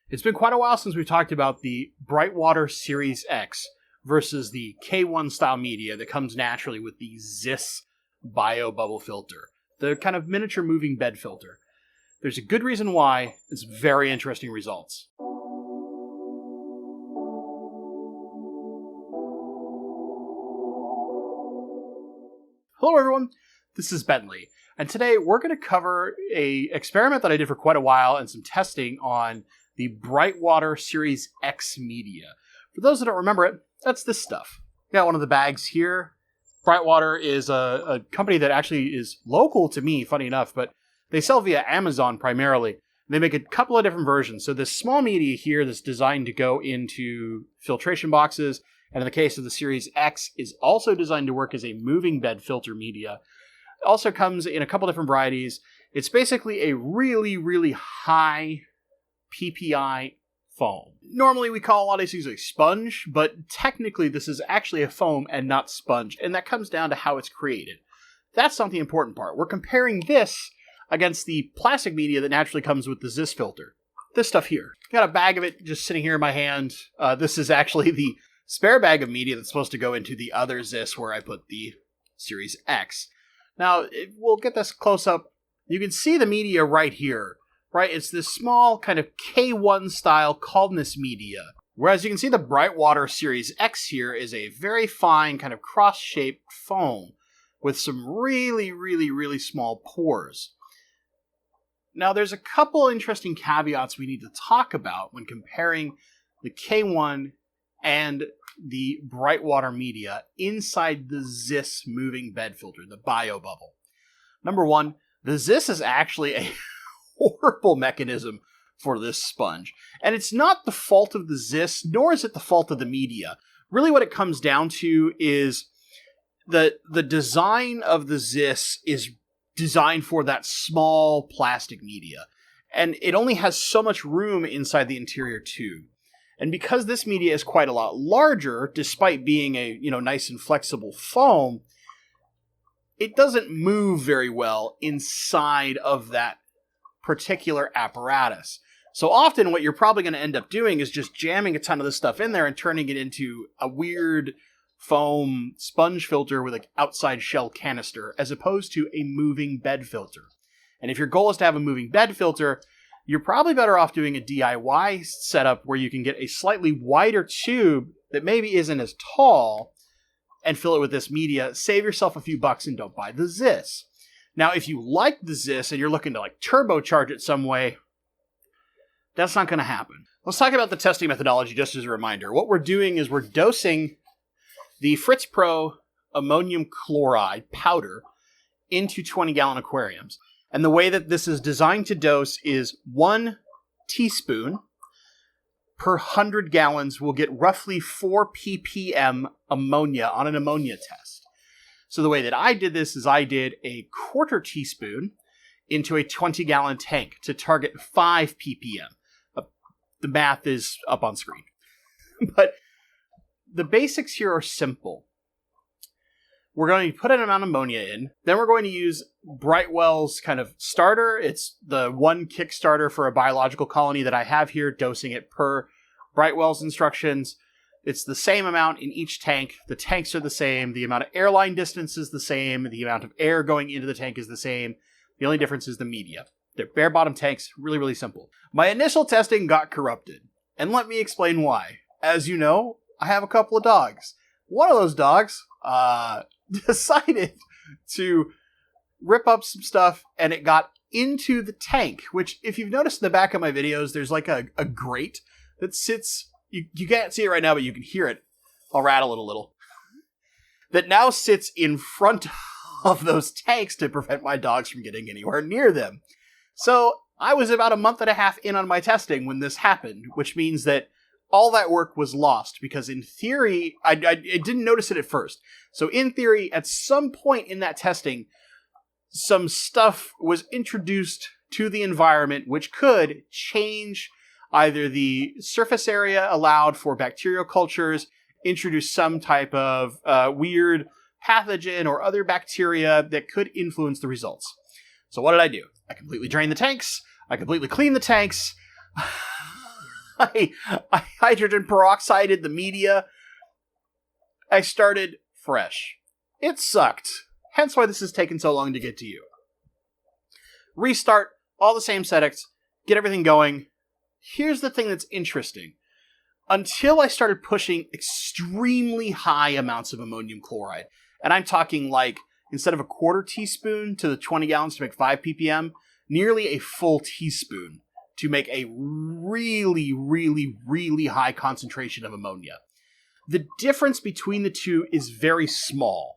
It's been quite a while since we've talked about the Brightwater Series X versus the K1 style media that comes naturally with the Ziss bio bubble filter, the kind of miniature moving bed filter. There's a good reason why. It's very interesting results. Hello everyone, this is Bentley, and today we're going to cover an experiment that I did for quite a while and some testing on the Brightwater Series X media. For those that don't remember it, that's this stuff. Got one of the bags here. Brightwater is a company that actually is local to me, funny enough, but they sell via Amazon primarily. They make a couple of different versions. So this small media here that's designed to go into filtration boxes, and in the case of the Series X, is also designed to work as a moving bed filter media. It also comes in a couple different varieties. It's basically a really, really high PPI foam. Normally we call a lot of these things a sponge, but technically this is actually a foam and not sponge, and that comes down to how it's created. That's not the important part. We're comparing this against the plastic media that naturally comes with the Ziss filter. This stuff here. Got a bag of it just sitting here in my hand. This is actually the spare bag of media that's supposed to go into the other Ziss where I put the Series X. Now, we'll get this close up. You can see the media right here, right? It's this small kind of K1 style Kaldnes media. Whereas you can see the Brightwater Series X here is a very fine kind of cross-shaped foam with some really, really, really small pores. Now, there's a couple interesting caveats we need to talk about when comparing the K1 and the Brightwater media inside the Ziss moving bed filter, the bio bubble. Number one, the Ziss is actually a horrible mechanism for this sponge. And it's not the fault of the Ziss, nor is it the fault of the media. Really what it comes down to is the design of the Ziss is designed for that small plastic media. And it only has so much room inside the interior tube. And because this media is quite a lot larger, despite being a nice and flexible foam, it doesn't move very well inside of that particular apparatus. So often what you're probably going to end up doing is just jamming a ton of this stuff in there and turning it into a weird foam sponge filter with an outside shell canister, as opposed to a moving bed filter. And if your goal is to have a moving bed filter, you're probably better off doing a DIY setup where you can get a slightly wider tube that maybe isn't as tall and fill it with this media. Save yourself a few bucks and don't buy the Ziss. Now, if you like the Ziss and you're looking to turbocharge it some way, that's not going to happen. Let's talk about the testing methodology just as a reminder. What we're doing is we're dosing the Fritz Pro ammonium chloride powder into 20-gallon aquariums. And the way that this is designed to dose is 1 teaspoon per 100 gallons will get roughly 4 ppm ammonia on an ammonia test. So the way that I did this is I did a 1/4 teaspoon into a 20-gallon tank to target 5 ppm. The math is up on screen. But the basics here are simple. We're going to put an amount of ammonia in. Then we're going to use Brightwell's kind of starter. It's the one Kickstarter for a biological colony that I have here, dosing it per Brightwell's instructions. It's the same amount in each tank. The tanks are the same. The amount of airline distance is the same. The amount of air going into the tank is the same. The only difference is the media. They're bare bottom tanks. Really, really simple. My initial testing got corrupted. And let me explain why. As you know, I have a couple of dogs. One of those dogs, decided to rip up some stuff, and it got into the tank, which, if you've noticed in the back of my videos, there's like a grate that sits, you can't see it right now, but you can hear it. I'll rattle it a little. That now sits in front of those tanks to prevent my dogs from getting anywhere near them. So I was about a month and a half in on my testing when this happened, which means that all that work was lost, because in theory, I didn't notice it at first. So in theory, at some point in that testing, some stuff was introduced to the environment which could change either the surface area allowed for bacterial cultures, introduce some type of weird pathogen or other bacteria that could influence the results. So what did I do? I completely drained the tanks. I completely cleaned the tanks. I hydrogen peroxided the media. I started fresh. It sucked. Hence why this has taken so long to get to you. Restart, all the same settings, get everything going. Here's the thing that's interesting. Until I started pushing extremely high amounts of ammonium chloride, and I'm talking like, instead of a quarter teaspoon to the 20 gallons to make 5 ppm, nearly a full teaspoon to make a really, really, really high concentration of ammonia. The difference between the two is very small.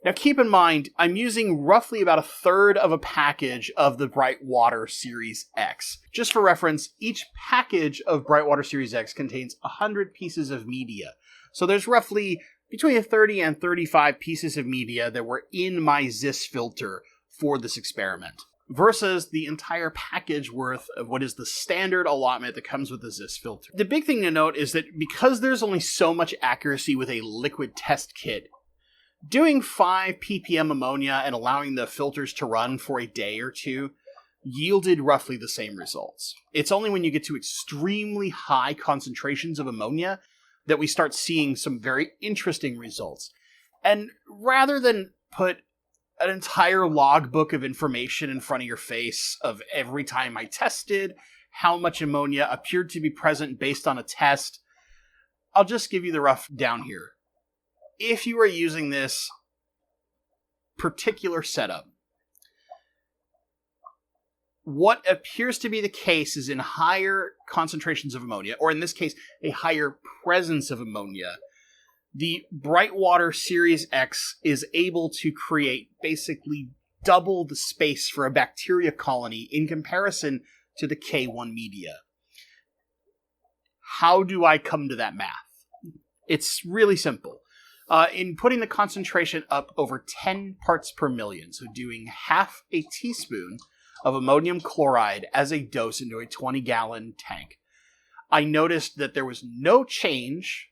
Now keep in mind, I'm using roughly about a third of a package of the Brightwater Series X. Just for reference, each package of Brightwater Series X contains 100 pieces of media. So there's roughly between 30 and 35 pieces of media that were in my Ziss filter for this experiment, versus the entire package worth of what is the standard allotment that comes with the Ziss filter. The big thing to note is that because there's only so much accuracy with a liquid test kit, doing 5 ppm ammonia and allowing the filters to run for a day or two yielded roughly the same results. It's only when you get to extremely high concentrations of ammonia that we start seeing some very interesting results. And rather than put an entire logbook of information in front of your face of every time I tested, how much ammonia appeared to be present based on a test, I'll just give you the rough down here. If you are using this particular setup, what appears to be the case is in higher concentrations of ammonia, or in this case, a higher presence of ammonia, the Brightwater Series X is able to create basically double the space for a bacteria colony in comparison to the K1 media. How do I come to that math? It's really simple. In putting the concentration up over 10 parts per million, so doing half a teaspoon of ammonium chloride as a dose into a 20-gallon tank, I noticed that there was no change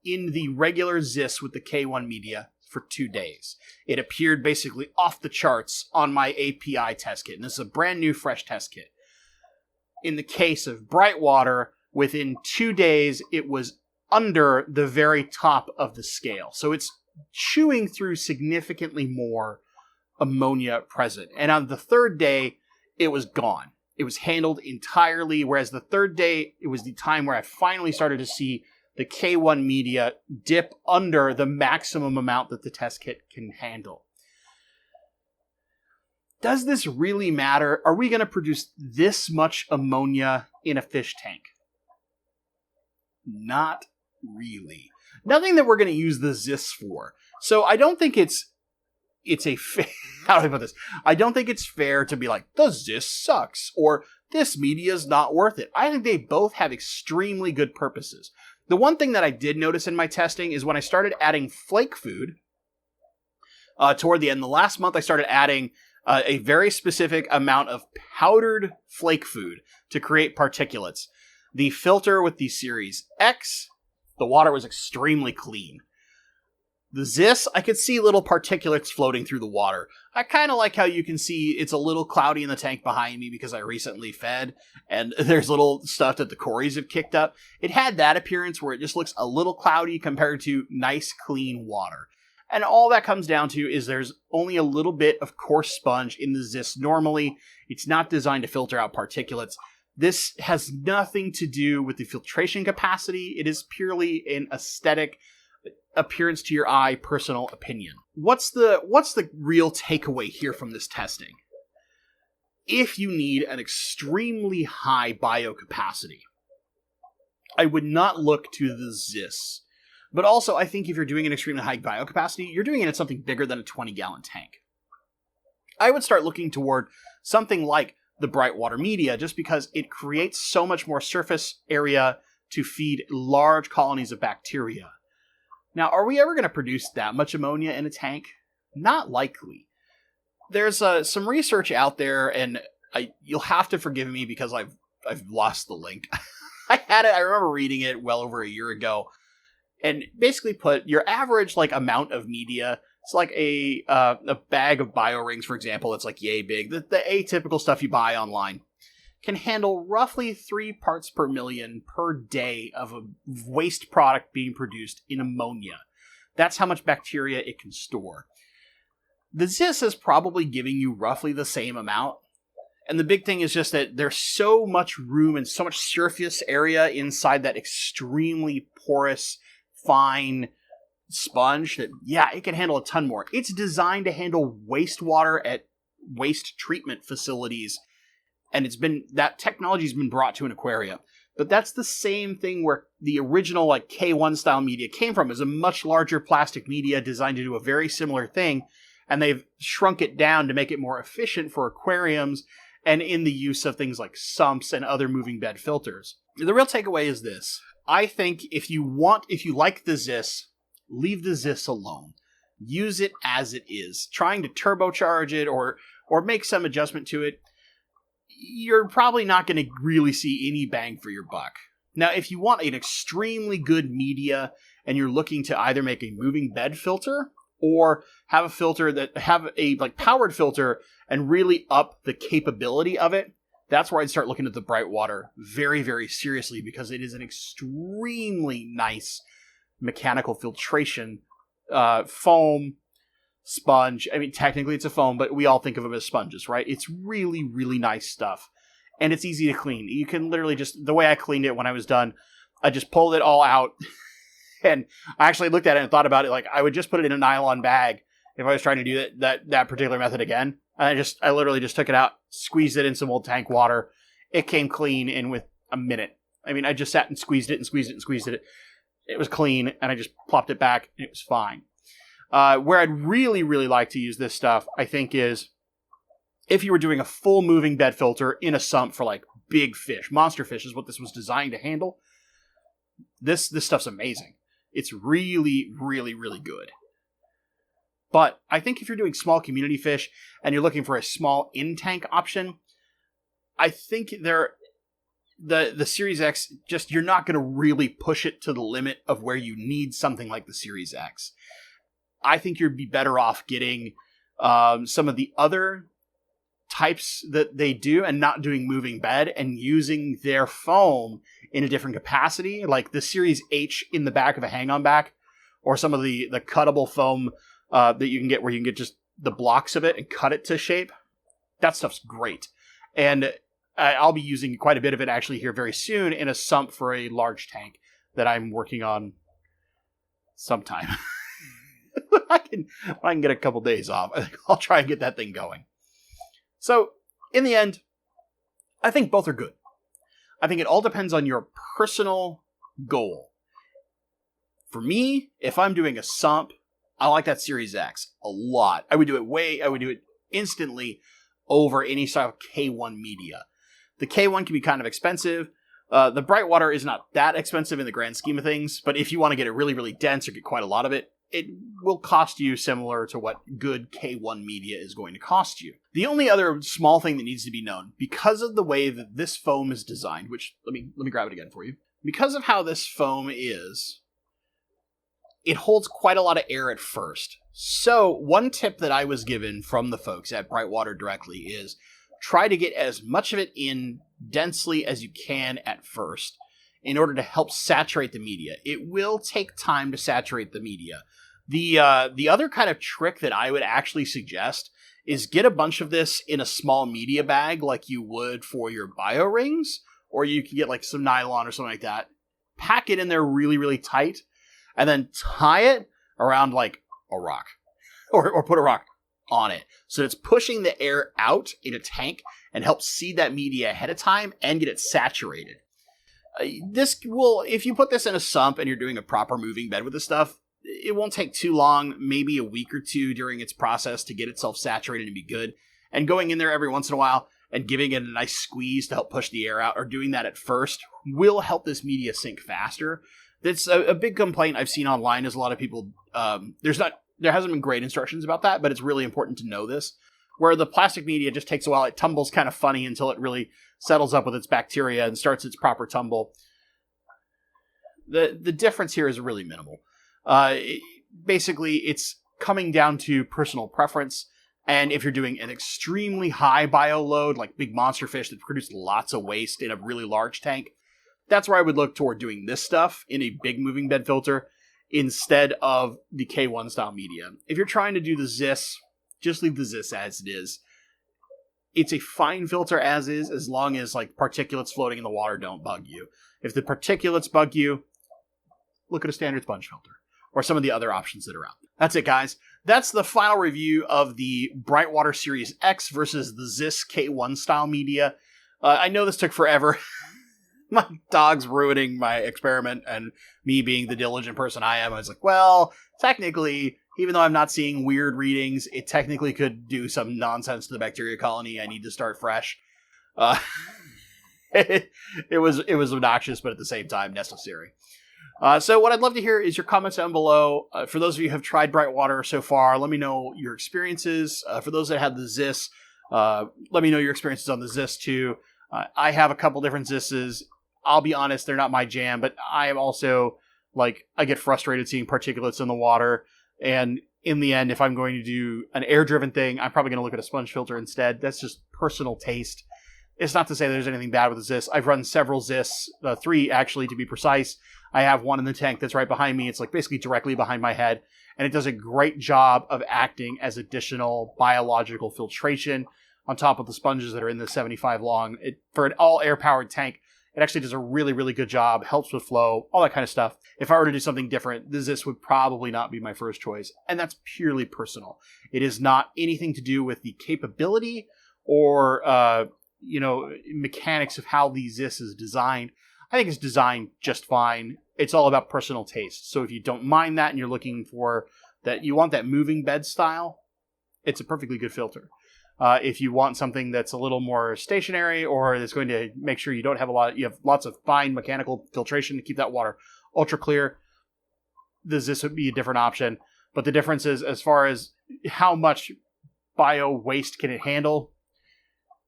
in the regular Ziss with the K1 media for 2 days. It appeared basically off the charts on my API test kit, and this is a brand new fresh test kit. In the case of Brightwater, within 2 days, it was under the very top of the scale. So it's chewing through significantly more ammonia present. And on the third day, it was gone. It was handled entirely, whereas the third day, it was the time where I finally started to see the K1 media dip under the maximum amount that the test kit can handle. Does this really matter? Are we going to produce this much ammonia in a fish tank? Not really. Nothing that we're going to use the Ziss for. So I don't think it's a how do I put this? I don't think it's fair to be like, the Ziss sucks, or this media is not worth it. I think they both have extremely good purposes. The one thing that I did notice in my testing is when I started adding flake food, toward the end, the last month I started adding a very specific amount of powdered flake food to create particulates. The filter with the Series X, the water was extremely clean. The Ziss, I could see little particulates floating through the water. I kind of like how you can see it's a little cloudy in the tank behind me because I recently fed, and there's little stuff that the cories have kicked up. It had that appearance where it just looks a little cloudy compared to nice, clean water. And all that comes down to is there's only a little bit of coarse sponge in the Ziss normally. It's not designed to filter out particulates. This has nothing to do with the filtration capacity. It is purely an aesthetic appearance to your eye, personal opinion. What's the real takeaway here from this testing? If you need an extremely high biocapacity, I would not look to the Ziss. But also, I think if you're doing an extremely high biocapacity, you're doing it at something bigger than a 20-gallon tank. I would start looking toward something like the Brightwater media, just because it creates so much more surface area to feed large colonies of bacteria. Now, are we ever going to produce that much ammonia in a tank? Not likely. There's some research out there, and you'll have to forgive me because I've lost the link. I remember reading it well over a year ago, and basically put your average amount of media. It's like a bag of bio rings, for example. It's like yay big. The atypical stuff you buy online can handle roughly 3 parts per million per day of a waste product being produced in ammonia. That's how much bacteria it can store. The Ziss is probably giving you roughly the same amount. And the big thing is just that there's so much room and so much surface area inside that extremely porous, fine sponge that, yeah, it can handle a ton more. It's designed to handle wastewater at waste treatment facilities. And that technology's been brought to an aquarium. But that's the same thing where the original like K1 style media came from, is a much larger plastic media designed to do a very similar thing. And they've shrunk it down to make it more efficient for aquariums and in the use of things like sumps and other moving bed filters. The real takeaway is this. I think if you like the Ziss, leave the Ziss alone. Use it as it is. Trying to turbocharge it or make some adjustment to it, you're probably not going to really see any bang for your buck. Now, if you want an extremely good media and you're looking to either make a moving bed filter or have a filter that have a like powered filter and really up the capability of it, that's where I'd start looking at the Brightwater very, very seriously, because it is an extremely nice mechanical filtration foam sponge. I mean, technically it's a foam, but we all think of them as sponges, right? It's really, really nice stuff. And it's easy to clean. You can literally just, the way I cleaned it when I was done, I just pulled it all out. And I actually looked at it and thought about it. Like, I would just put it in a nylon bag if I was trying to do that particular method again. And I literally just took it out, squeezed it in some old tank water. It came clean in with a minute. I mean, I just sat and squeezed it and squeezed it and squeezed it. It was clean, and I just plopped it back, and it was fine. Where I'd really, really like to use this stuff, I think, is if you were doing a full moving bed filter in a sump for like big fish. Monster fish is what this was designed to handle. This stuff's amazing. It's really, really, really good. But I think if you're doing small community fish and you're looking for a small in-tank option, I think the Series X, just, you're not going to really push it to the limit of where you need something like the Series X. I think you'd be better off getting some of the other types that they do and not doing moving bed and using their foam in a different capacity, like the Series H in the back of a hang-on back, or some of the cuttable foam that you can get where you can get just the blocks of it and cut it to shape. That stuff's great. And I'll be using quite a bit of it actually here very soon in a sump for a large tank that I'm working on sometime. I can get a couple days off. I think I'll try and get that thing going. So, in the end, I think both are good. I think it all depends on your personal goal. For me, if I'm doing a sump, I like that Series X a lot. I would do it instantly over any style of K1 media. The K1 can be kind of expensive. The Brightwater is not that expensive in the grand scheme of things, but if you want to get it really, really dense or get quite a lot of it, it will cost you similar to what good K1 media is going to cost you. The only other small thing that needs to be known, because of the way that this foam is designed, which, let me grab it again for you. Because of how this foam is, it holds quite a lot of air at first. So one tip that I was given from the folks at Brightwater directly is try to get as much of it in densely as you can at first in order to help saturate the media. It will take time to saturate the media. The other kind of trick that I would actually suggest is get a bunch of this in a small media bag like you would for your bio rings, or you can get like some nylon or something like that. Pack it in there really, really tight, and then tie it around like a rock, or put a rock on it. So it's pushing the air out in a tank and helps seed that media ahead of time and get it saturated. This will, if you put this in a sump and you're doing a proper moving bed with this stuff, it won't take too long, maybe a week or two during its process to get itself saturated and be good. And going in there every once in a while and giving it a nice squeeze to help push the air out, or doing that at first, will help this media sink faster. That's a big complaint I've seen online, is a lot of people, there hasn't been great instructions about that, but it's really important to know this. Where the plastic media just takes a while, it tumbles kind of funny until it really settles up with its bacteria and starts its proper tumble. The difference here is really minimal. Basically, it's coming down to personal preference. And if you're doing an extremely high bio load, like big monster fish that produce lots of waste in a really large tank, that's where I would look toward doing this stuff in a big moving bed filter instead of the K1 style media. If you're trying to do the Ziss, just leave the Ziss as it is. It's a fine filter as is, as long as like particulates floating in the water don't bug you. If the particulates bug you, look at a standard sponge filter or some of the other options that are out. That's it, guys. That's the final review of the Brightwater Series X versus the Ziss K1 style media. I know this took forever. My dog's ruining my experiment, and me being the diligent person I am, I was like, well, technically, even though I'm not seeing weird readings, it technically could do some nonsense to the bacteria colony. I need to start fresh. It was obnoxious, but at the same time necessary. So what I'd love to hear is your comments down below. For those of you who have tried Brightwater so far, let me know your experiences. For those that have the Ziss, let me know your experiences on the Ziss too. I have a couple different Zisses. I'll be honest, they're not my jam, but I am also, like, I get frustrated seeing particulates in the water. And in the end, if I'm going to do an air-driven thing, I'm probably going to look at a sponge filter instead. That's just personal taste. It's not to say there's anything bad with the Ziss. I've run several Ziss, 3 actually to be precise. I have one in the tank that's right behind me. It's like basically directly behind my head. And it does a great job of acting as additional biological filtration on top of the sponges that are in the 75 long. For an all air-powered tank, it actually does a really, really good job, helps with flow, all that kind of stuff. If I were to do something different, the Ziss would probably not be my first choice. And that's purely personal. It is not anything to do with the capability or, mechanics of how the Ziss is designed. I think it's designed just fine. It's all about personal taste. So if you don't mind that and you're looking for that, you want that moving bed style, it's a perfectly good filter. If you want something that's a little more stationary or that's going to make sure you have lots of fine mechanical filtration to keep that water ultra clear, the Ziss would be a different option. But the difference is, as far as how much bio waste can it handle,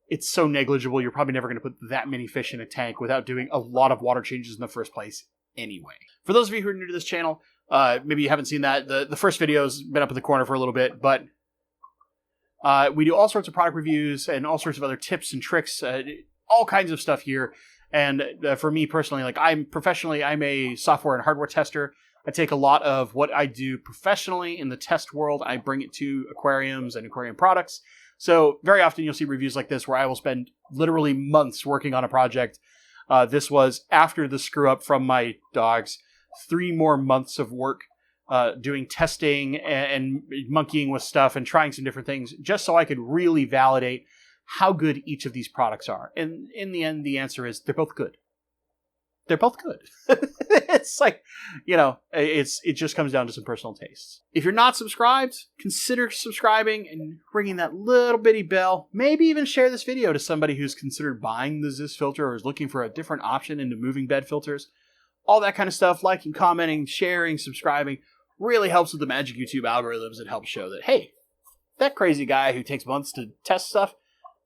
it's so negligible, you're probably never going to put that many fish in a tank without doing a lot of water changes in the first place anyway. For those of you who are new to this channel, maybe you haven't seen that, the first video's been up in the corner for a little bit, but we do all sorts of product reviews and all sorts of other tips and tricks, all kinds of stuff here. And for me personally, like I'm a software and hardware tester. I take a lot of what I do professionally in the test world. I bring it to aquariums and aquarium products. So very often you'll see reviews like this where I will spend literally months working on a project. This was after the screw up from my dogs, 3 more months of work doing testing and monkeying with stuff and trying some different things just so I could really validate how good each of these products are. And in the end, the answer is they're both good. They're both good. It's like, it just comes down to some personal tastes. If you're not subscribed, consider subscribing and ringing that little bitty bell. Maybe even share this video to somebody who's considered buying the Ziss filter or is looking for a different option into moving bed filters. All that kind of stuff, liking, commenting, sharing, subscribing, really helps with the magic YouTube algorithms. It helps show that, hey, that crazy guy who takes months to test stuff,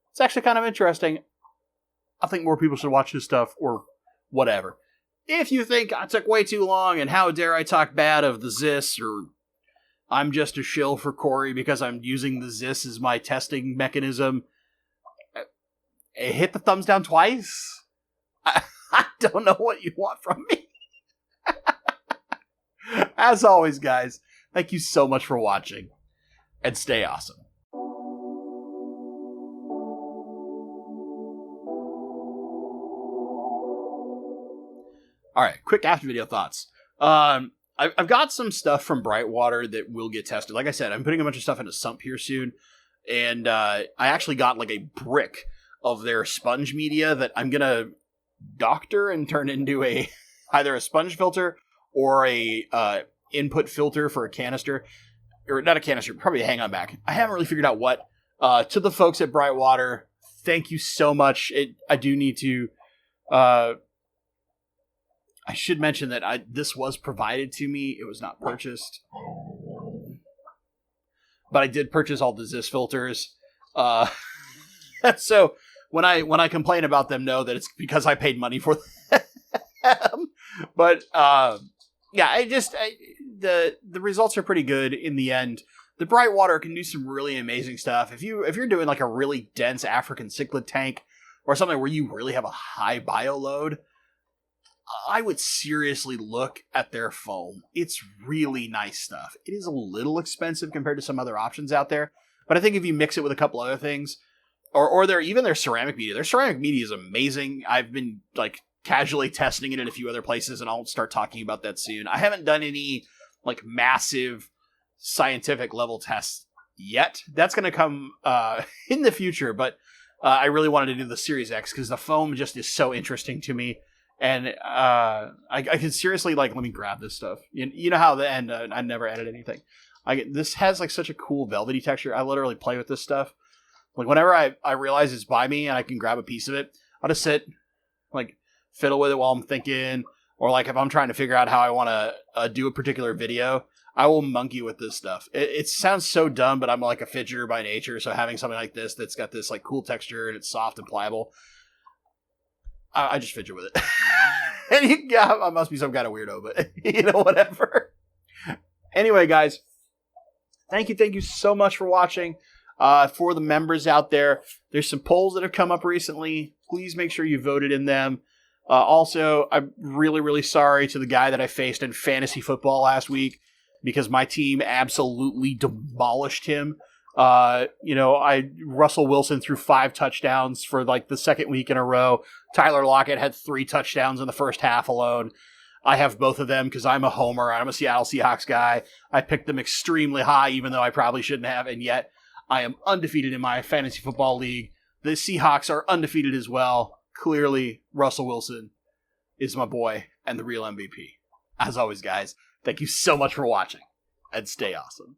it's actually kind of interesting. I think more people should watch this stuff or whatever. If you think I took way too long and how dare I talk bad of the Ziss, or I'm just a shill for Corey because I'm using the Ziss as my testing mechanism, hit the thumbs down twice. I don't know what you want from me. As always, guys, thank you so much for watching, and stay awesome. All right, quick after video thoughts. I've got some stuff from Brightwater that will get tested. Like I said, I'm putting a bunch of stuff into Sump here soon, and I actually got like a brick of their sponge media that I'm gonna doctor and turn into either a sponge filter or a input filter for a canister, or not a canister, probably a hang-on back. I haven't really figured out what. To the folks at Brightwater, thank you so much. I do need to. I should mention that this was provided to me. It was not purchased, but I did purchase all the Ziss filters. So when I complain about them, know that it's because I paid money for them. But yeah, the results are pretty good in the end. the Brightwater can do some really amazing stuff. If you're doing like a really dense African cichlid tank or something where you really have a high bio load, I would seriously look at their foam. It's really nice stuff. It is a little expensive compared to some other options out there, but I think if you mix it with a couple other things, or their ceramic media. Their ceramic media is amazing. I've been like casually testing it in a few other places, and I'll start talking about that soon. I haven't done any like massive scientific level tests yet. That's going to come in the future, but I really wanted to do the Series X because the foam just is so interesting to me. And I can seriously, like, let me grab this stuff. You know how I never edit anything. This has like such a cool velvety texture. I literally play with this stuff. Like whenever I realize it's by me and I can grab a piece of it, I'll just sit, like fiddle with it while I'm thinking, or like if I'm trying to figure out how I want to do a particular video, I will monkey with this stuff. It sounds so dumb, but I'm like a fidgeter by nature, so having something like this that's got this like cool texture and it's soft and pliable, I just fidget with it. And I must be some kind of weirdo, but whatever. Anyway, guys, thank you so much for watching. For the members out there, there's some polls that have come up recently. Please make sure you voted in them. Also, I'm really, really sorry to the guy that I faced in fantasy football last week because my team absolutely demolished him. Russell Wilson threw 5 touchdowns for like the second week in a row. Tyler Lockett had 3 touchdowns in the first half alone. I have both of them because I'm a homer. I'm a Seattle Seahawks guy. I picked them extremely high, even though I probably shouldn't have, and yet I am undefeated in my fantasy football league. The Seahawks are undefeated as well. Clearly, Russell Wilson is my boy and the real MVP. As always, guys, thank you so much for watching, and stay awesome.